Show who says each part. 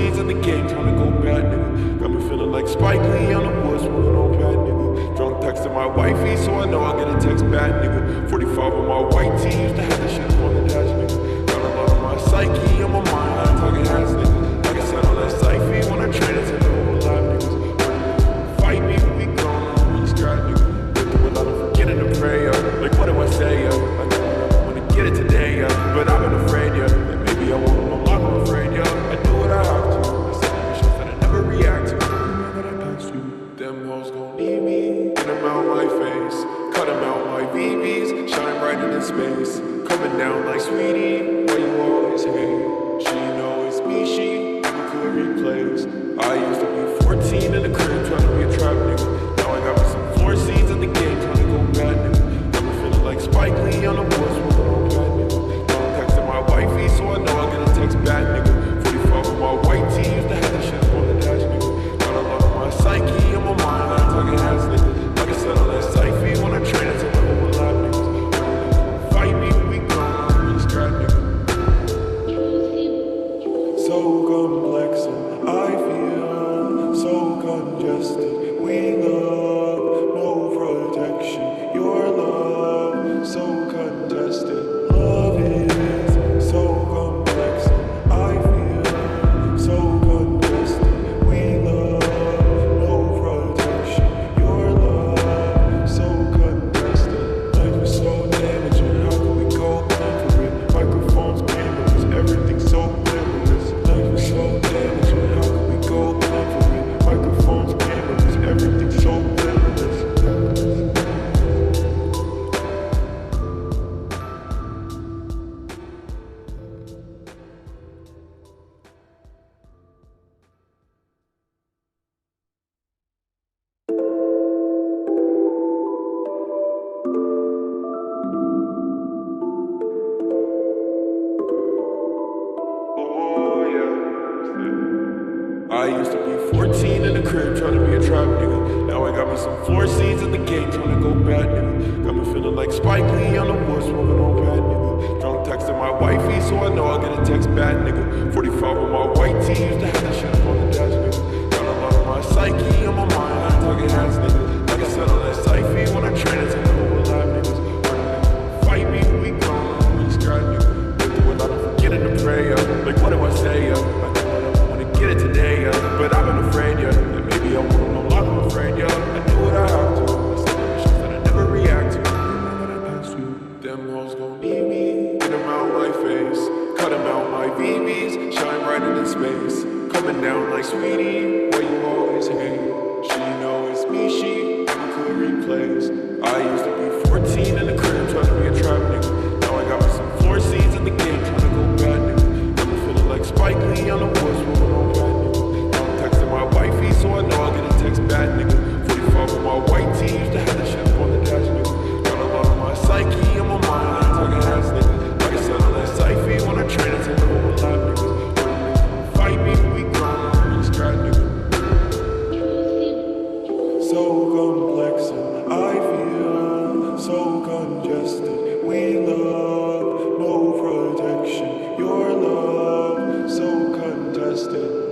Speaker 1: seeds in the game, trying to go bad, nigga. Got me feeling like Spike Lee on the woods, smoking on bad, nigga. Drunk texting my wifey, so I know I'll get a text back, nigga. 45 on my white tee, used to have the shit on the dash, nigga. Got a lot on my psyche, on my mind, I ain't talking ass, nigga. Like I said on that Syfy, when I train it to the whole live, niggas. Fight me, we gone, I'm really scared, nigga. Been through a lot of forgetting to pray, like what do I say, like I wanna get it today, but I've been afraid, that maybe I won't. I'm afraid, I do what I have to. I said emotions that I never react to. That I pass you, them hoes gon' need me. Get them out my face, cut them out my BBs. Shine bright in space, coming down like sweetie. Why you always hate? She know it's me, she never could replace. I used to be 14 in the crib, trying to be a trap nigga. Now I got me some floor seeds in the game, trying to go bad nigga. Got me feeling like Spike Lee on the woods, smoking on bad nigga. Now I'm texting my wifey, so I know I get a text back, nigga. 45 on my white tee, used to have the shit on the dash, nigga. Got a lot on my psyche, on my mind, I ain't talking ass, nigga. Like I said on that Syfy, when I train it to the whole live, niggas. Fight me, we gone, I'm really scared, nigga. So complex, and I feel so congested. We love, no protection. Your love, so contested. Love is so complex. I feel so congested. We love, no protection. Your love, so contested. Life is so damaging. How can we go for it? Microphones, cameras, everything so glamorous. Life is so damaging. How can we go for it? Microphones, cameras, everything so glamorous. I used to be 14 in the crib, trying to be a trap nigga. Now I got me some floor seeds in the game, trying to go bad nigga. Got me feeling like Spike Lee on the woods, smoking on bad nigga. Drunk texting my wifey, so I know I'll get a text back, nigga. 45 on my white tee, used to have that shit on the dash, nigga. Got a lot on my psyche, on my mind, I ain't talking ass, nigga. Like I said on that Syfy, when I train it to the whole live, niggas. Fight me, we gone, I'm really scared, nigga. Been through a lot of forgetting to pray, like what do I say, like I wanna get it today, but I've been afraid, that maybe I won't. I'm afraid, I do what I have to. I said emotions that I never react to. That I pass you, them hoes gon' need me. Get them out my face, cut them out my BBs. Shine bright in space, coming down like sweetie. Why you always hate? She know it's me, she never could replace. I used to be 14 in the crib, trying to be a trap nigga. Now I got me some floor seeds in the game, trying to go bad nigga. Got me feeling like Spike Lee on the woods, smoking on bad nigga. Now I'm texting my wifey, so I know I'll get a text back, nigga. 45 on my white tee, used to have the shit on the dash, nigga. Got a lot on my psyche, on my mind, I ain't talking ass, nigga. Like I said on that Syfy, when I train it to the whole live, niggas. Fight me, we gone, I'm really scared, nigga. So complex, and I feel so congested. We love, no protection. Your love, so contested.